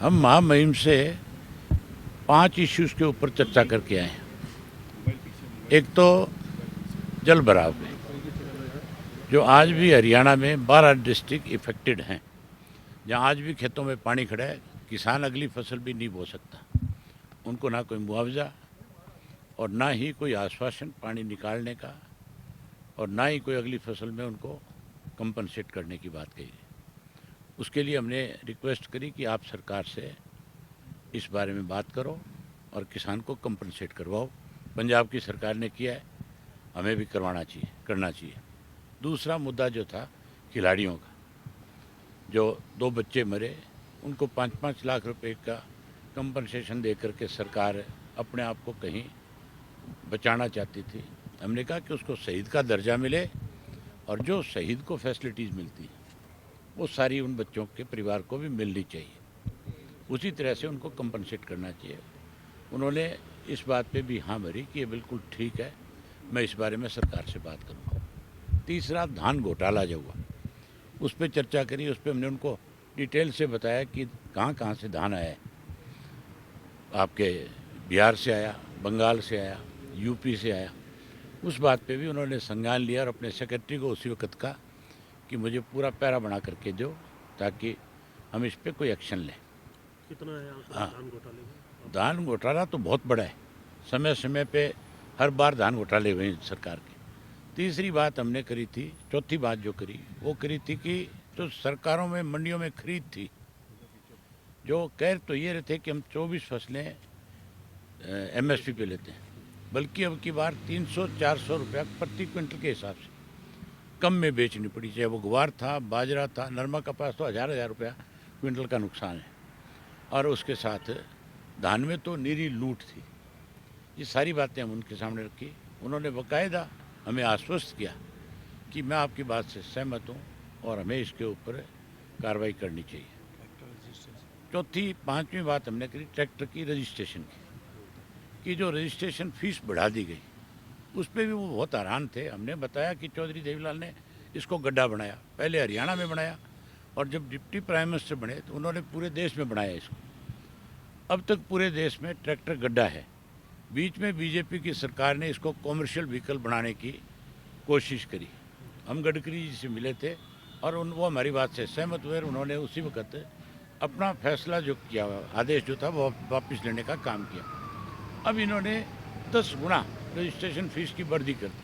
हम महामहिम से 5 इश्यूज के ऊपर चर्चा करके आए हैं। एक तो जल भराव पे, जो आज भी हरियाणा में 12 डिस्ट्रिक्ट इफेक्टेड हैं, जहां आज भी खेतों में पानी खड़ा है, किसान अगली फसल भी नहीं बो सकता। उनको ना कोई मुआवजा और ना ही कोई आश्वासन पानी निकालने का, और ना ही कोई अगली फसल में उनको कंपनसेट करने की बात कही। उसके लिए हमने रिक्वेस्ट करी कि आप सरकार से इस बारे में बात करो और किसान को कंपनसेट करवाओ। पंजाब की सरकार ने किया है, हमें भी करना चाहिए। दूसरा मुद्दा जो था खिलाड़ियों का, जो 2 बच्चे मरे, उनको 5-5 लाख रुपए का कंपनसेशन दे करके सरकार अपने आप को कहीं बचाना चाहती थी। हमने कहा कि उसको शहीद का दर्जा मिले और जो शहीद को फैसिलिटीज़ मिलती हैं वो सारी उन बच्चों के परिवार को भी मिलनी चाहिए। उसी तरह से उनको कंपनसेट करना चाहिए। उन्होंने इस बात पे भी हाँ भरी कि ये बिल्कुल ठीक है, मैं इस बारे में सरकार से बात करूँगा। तीसरा धान घोटाला जो हुआ, उस पर चर्चा करी। उस पर हमने उनको डिटेल से बताया कि कहाँ कहाँ से धान आया है। आपके बिहार से आया, बंगाल से आया, यूपी से आया। उस बात पे भी उन्होंने संज्ञान लिया और अपने सेक्रेटरी को उसी वक्त कहा कि मुझे पूरा पैरा बना करके दो, ताकि हम इस पे कोई एक्शन लें। कितना है हाँ, धान घोटाले में? धान घोटाला तो बहुत बड़ा है। समय समय पे हर बार धान घोटाले हुए हैं सरकार के। तीसरी बात हमने करी थी, चौथी बात जो करी वो करी थी कि जो सरकारों में मंडियों में खरीद थी, जो कह तो ये रहे थे कि हम 24 फसलें एमएसपी पे लेते हैं, बल्कि अब की बार 300-400 रुपया प्रति क्विंटल के हिसाब से कम में बेचनी पड़ी। चाहे वो गुवार था, बाजरा था, नरमा कपास, तो 1000-1000 रुपया क्विंटल का नुकसान है। और उसके साथ धान में तो निरी लूट थी। ये सारी बातें हम उनके सामने रखी। उन्होंने बाकायदा हमें आश्वस्त किया कि मैं आपकी बात से सहमत हूँ और हमें इसके ऊपर कार्रवाई करनी चाहिए। चौथी 5वीं बात हमने करी ट्रैक्टर की रजिस्ट्रेशन की, कि जो रजिस्ट्रेशन फीस बढ़ा दी गई, उस पर भी वो बहुत हैरान थे। हमने बताया कि चौधरी देवीलाल ने इसको गड्ढा बनाया, पहले हरियाणा में बनाया और जब डिप्टी प्राइम मिनिस्टर बने तो उन्होंने पूरे देश में बनाया इसको। अब तक पूरे देश में ट्रैक्टर गड्ढा है। बीच में बीजेपी की सरकार ने इसको कॉमर्शियल व्हीकल बनाने की कोशिश करी। हम गडकरी जी से मिले थे और वो हमारी बात से सहमत हुए। उन्होंने उसी वक्त अपना फैसला जो किया, आदेश जो था वो वापस लेने का काम किया। अब इन्होंने 10 गुना रजिस्ट्रेशन फीस की बढ़ी कर दी,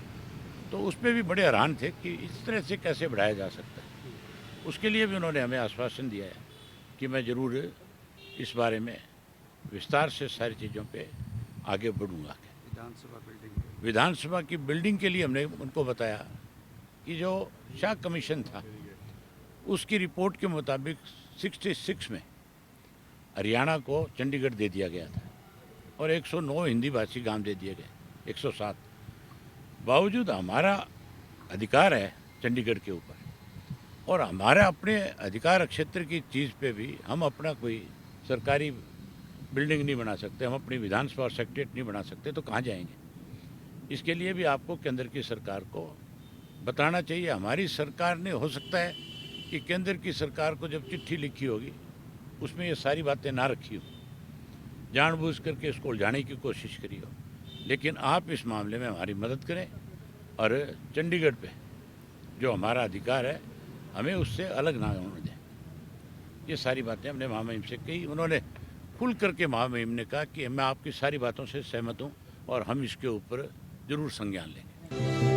तो उस पर भी बड़े हैरान थे कि इस तरह से कैसे बढ़ाया जा सकता है। उसके लिए भी उन्होंने हमें आश्वासन दिया है कि मैं ज़रूर इस बारे में विस्तार से सारी चीज़ों पे आगे बढ़ूंगा। विधानसभा की बिल्डिंग के लिए हमने उनको बताया कि जो शाह कमीशन था उसकी रिपोर्ट के मुताबिक 66 में हरियाणा को चंडीगढ़ दे दिया गया था और 109 हिंदी भाषी गांव दे दिए गए, 107। बावजूद हमारा अधिकार है चंडीगढ़ के ऊपर और हमारे अपने अधिकार क्षेत्र की चीज़ पे भी हम अपना कोई सरकारी बिल्डिंग नहीं बना सकते, हम अपनी विधानसभा और सेक्रेटरीट नहीं बना सकते, तो कहाँ जाएंगे? इसके लिए भी आपको केंद्र की सरकार को बताना चाहिए। हमारी सरकार ने, हो सकता है कि केंद्र की सरकार को जब चिट्ठी लिखी होगी उसमें ये सारी बातें ना रखी हो, जानबूझ करके इसको उलझाने की कोशिश करी हो। लेकिन आप इस मामले में हमारी मदद करें और चंडीगढ़ पे जो हमारा अधिकार है हमें उससे अलग ना होने दें। ये सारी बातें हमने महामहिम से कही। उन्होंने खुल करके महामहिम ने कहा कि मैं आपकी सारी बातों से सहमत हूँ और हम इसके ऊपर ज़रूर संज्ञान लेंगे।